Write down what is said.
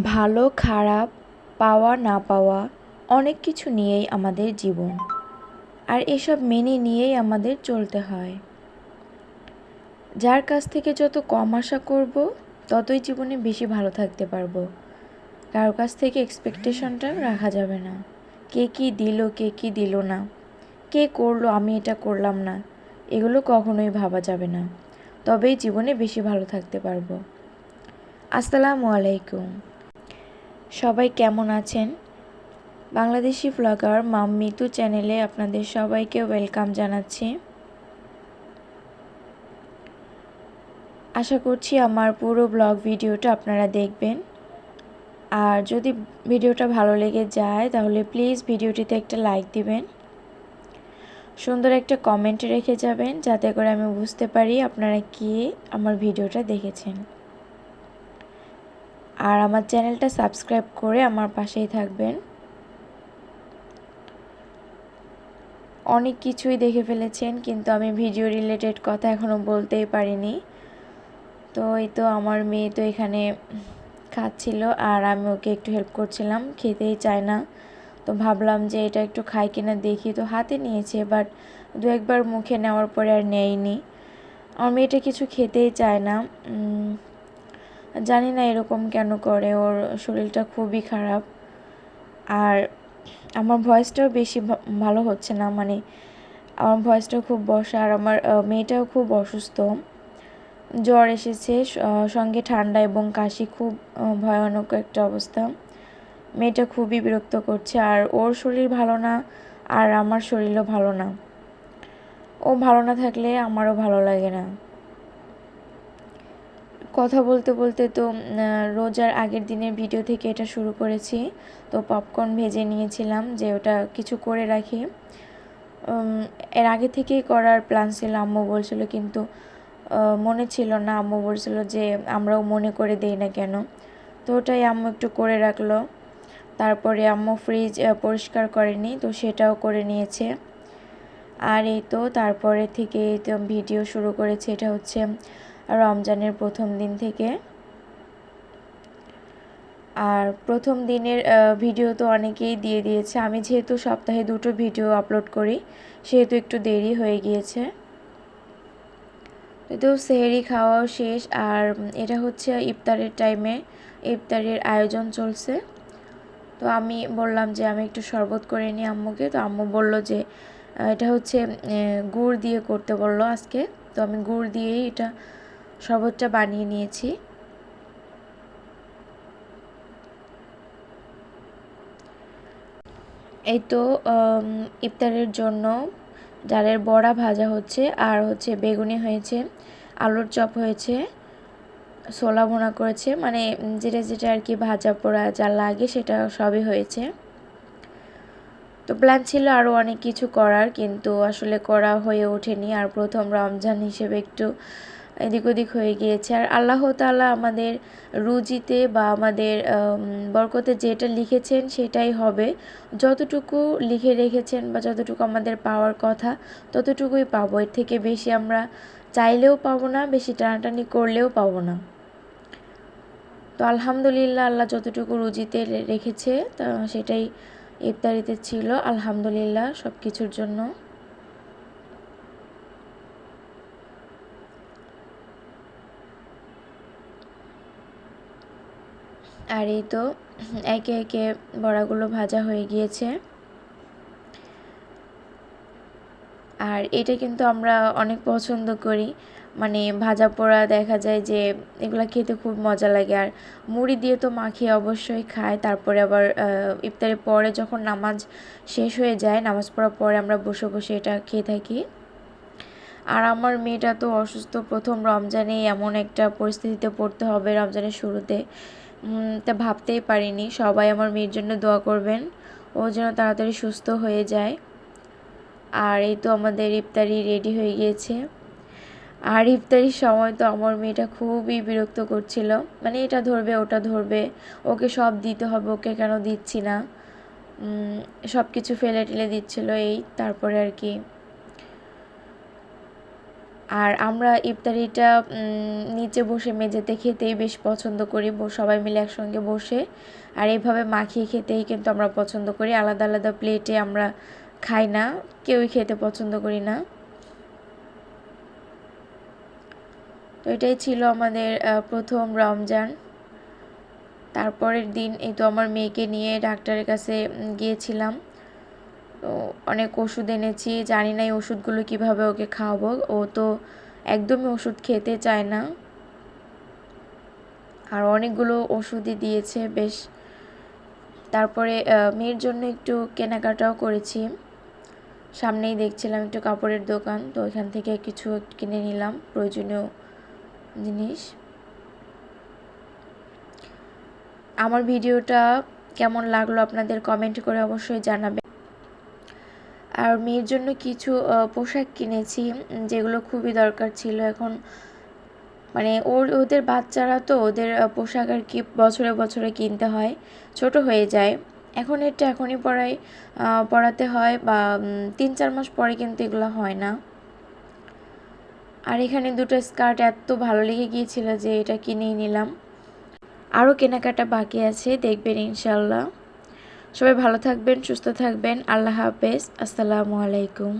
ভালো খারাপ, পাওয়া না পাওয়া অনেক কিছু নিয়েই আমাদের জীবন। আর এসব মেনে নিয়েই আমাদের চলতে হয়। যার কাছ থেকে যত কম আশা করব, ততই জীবনে বেশি ভালো থাকতে পারবো। কারোর কাছ থেকে এক্সপেকটেশনটা রাখা যাবে না। কে কী দিল, কে কী দিল না, কে করলো, আমি এটা করলাম না, এগুলো কখনোই ভাবা যাবে না। তবেই জীবনে বেশি ভালো থাকতে পারবো। আসসালামু আলাইকুম। সবাই কেমন আছেন? বাংলাদেশি ব্লগার মাম মিতু চ্যানেলে আপনাদের সবাইকে ওয়েলকাম জানাচ্ছি। আশা করছি আমার পুরো ব্লগ ভিডিওটা আপনারা দেখবেন। আর যদি ভিডিওটা ভালো লেগে যায় তাহলে প্লিজ ভিডিওটিতে একটা লাইক দিবেন, সুন্দর একটা কমেন্ট রেখে যাবেন, যাতে করে আমি বুঝতে পারি আপনারা কি আমার ভিডিওটা দেখেছেন। আর আমার চ্যানেলটা সাবস্ক্রাইব করে আমার পাশেই থাকবেন। অনেক কিছুই দেখে ফেলেছেন, কিন্তু আমি ভিডিও রিলেটেড কথা এখনও বলতেই পারিনি। তো এই তো আমার মেয়ে তো এখানে খাচ্ছিল আর আমি ওকে একটু হেল্প করছিলাম, খেতেই চায় না। তো ভাবলাম যে এটা একটু খাই কিনা দেখি, তো হাতে নিয়েছে, বাট দু একবার মুখে নেওয়ার পরে আর নেয়নি। আমার মেয়েটা কিছু খেতেই চায় না, জানি না এরকম কেন করে, ওর শরীরটা খুবই খারাপ। আর আমার ভয়েসটাও বেশি ভালো হচ্ছে না, মানে আমার ভয়েসটাও খুব বসা, আর আমার মেয়েটাও খুব অসুস্থ, জ্বর এসেছে, সঙ্গে ঠান্ডা এবং কাশি, খুব ভয়ানক একটা অবস্থা। মেয়েটা খুবই বিরক্ত করছে, আর ওর শরীর ভালো না আর আমার শরীরও ভালো না। ও ভালো না থাকলে আমারও ভালো লাগে না। কথা বলতে বলতে তো রোজার আগের দিনের ভিডিও থেকে এটা শুরু করেছি। তো পপকর্ন ভেজে নিয়েছিলাম, যে ওটা কিছু করে রাখি। এর আগে থেকেই করার প্ল্যান ছিল, আম্মু বলছিল, কিন্তু মনে ছিল না। আম্মু বলছিল যে আমরাও মনে করে দেই না কেন। তো ওটাই আম্মু একটু করে রাখলো। তারপরে আম্মু ফ্রিজ পরিষ্কার করেনি, তো সেটাও করে নিয়েছে। আর এই তো তারপরে থেকে তো ভিডিও শুরু করেছে। এটা হচ্ছে রমজানের প্রথম দিন থেকে। আর প্রথম দিনের ভিডিও তো অনেকেই দিয়ে দিয়েছে। আমি যেহেতু সপ্তাহে 2টো ভিডিও আপলোড করি, সেহেতু একটু দেরি হয়ে গিয়েছে। তো সেহরি খাওয়াও শেষ, আর এটা হচ্ছে ইফতারের টাইমে ইফতারের আয়োজন চলছে। তো আমি বললাম যে আমি একটু শরবত করে নিই আম্মুকে। তো আম্মু বলল যে এটা হচ্ছে গুড় দিয়ে করতে বলল আজকে। তো আমি গুড় দিয়েই এটা শরবতটা বানিয়ে নিয়েছি। এই তো ইফতারের জন্য ডালের বড়া ভাজা হচ্ছে, আর হচ্ছে বেগুনি হয়েছে, আলুর চপ হয়েছে, ছোলা ভুনা করেছে, মানে যেটা যেটা আর কি ভাজা পোড়া যা লাগে সেটা সবই হয়েছে। তো প্ল্যান ছিল আরও অনেক কিছু করার, কিন্তু আসলে করা হয়ে ওঠেনি। আর প্রথম রমজান হিসেবে একটু এদিক ওদিক হয়ে গিয়েছে। আর আল্লাহ তাআলা আমাদের রুজিতে বা আমাদের বরকতে যেটা লিখেছেন সেটাই হবে। যতটুকু লিখে রেখেছেন বা যতটুকু আমাদের পাওয়ার কথা ততটুকুই পাবো। এর থেকে বেশি আমরা চাইলেও পাবো না, বেশি টানাটানি করলেও পাবো না। তো আলহামদুলিল্লাহ, আল্লাহ যতটুকু রুজিতে রেখেছে তা সেটাই ইফতারিতে ছিল। আলহামদুলিল্লাহ সব কিছুর জন্য। আর এই তো একে একে বড়াগুলো ভাজা হয়ে গিয়েছে। আর এটা কিন্তু আমরা অনেক পছন্দ করি, মানে ভাজা পোড়া দেখা যায় যে এগুলো খেতে খুব মজা লাগে। আর মুড়ি দিয়ে তো মাখিয়ে অবশ্যই খায়। তারপরে আবার ইফতারের পরে যখন নামাজ শেষ হয়ে যায়, নামাজ পড়ার পরে আমরা বসে বসে এটা খেয়ে থাকি। আর আমার মেয়েটা তো অসুস্থ, প্রথম রমজানেই এমন একটা পরিস্থিতিতে পড়তে হবে রমজানের শুরুতে, তা ভাবতেই পারিনি। সবাই আমার মেয়ের জন্য দোয়া করবেন, ও যেন তাড়াতাড়ি সুস্থ হয়ে যায়। আর এই তো আমাদের ইফতারি রেডি হয়ে গিয়েছে। আর ইফতারির সময় তো আমার মেয়েটা খুবই বিরক্ত করছিল, মানে এটা ধরবে ওটা ধরবে, ওকে সব দিতে হবে, ওকে কেন দিচ্ছি না, সব কিছু ফেলে টেলে দিচ্ছিলো। এই তারপরে আর কি আর আমরা ইফতারিটা নিচে বসে মেঝেতে খেতেই বেশ পছন্দ করি, সবাই মিলে একসঙ্গে বসে। আর এইভাবে মাখিয়ে খেতেই কিন্তু আমরা পছন্দ করি, আলাদা আলাদা প্লেটে আমরা খাই না, কেউই খেতে পছন্দ করি না। তো এটাই ছিল আমাদের প্রথম রমজান। তারপরের দিন এই তো আমার মেয়েকে নিয়ে ডাক্তারের কাছে গিয়েছিলাম। তো অনেক ওষুধ এনেছি, জানি না এই ওষুধগুলো কীভাবে ওকে খাওয়াবো, ও তো একদমই ওষুধ খেতে চায় না। আর অনেকগুলো ওষুধই দিয়েছে বেশ। তারপরে মেয়ের জন্য একটু কেনাকাটাও করেছি, সামনেই দেখছিলাম একটু কাপড়ের দোকান, তো ওইখান থেকে কিছু কিনে নিলাম প্রয়োজনীয় জিনিস। আমার ভিডিওটা কেমন লাগলো আপনাদের কমেন্ট করে অবশ্যই জানাবেন। আর মেয়ের জন্য কিছু পোশাক কিনেছি যেগুলো খুবই দরকার ছিল। এখন মানে ওদের বাচ্চারা তো, ওদের পোশাক আর কি বছরে বছরে কিনতে হয়, ছোট হয়ে যায়। এখন এটা এখনই পড়াতে হয়, বা 3-4 মাস পরে কিন্তু এগুলো হয় না। আর এখানে দুটো স্কার্ট এত ভালো লেগে গিয়েছিল যে এটা কিনেই নিলাম। আরও কেনাকাটা বাকি আছে, দেখবেন ইনশাল্লাহ। সবাই ভালো থাকবেন, সুস্থ থাকবেন। আল্লাহ হাফেজ। আসসালামু আলাইকুম।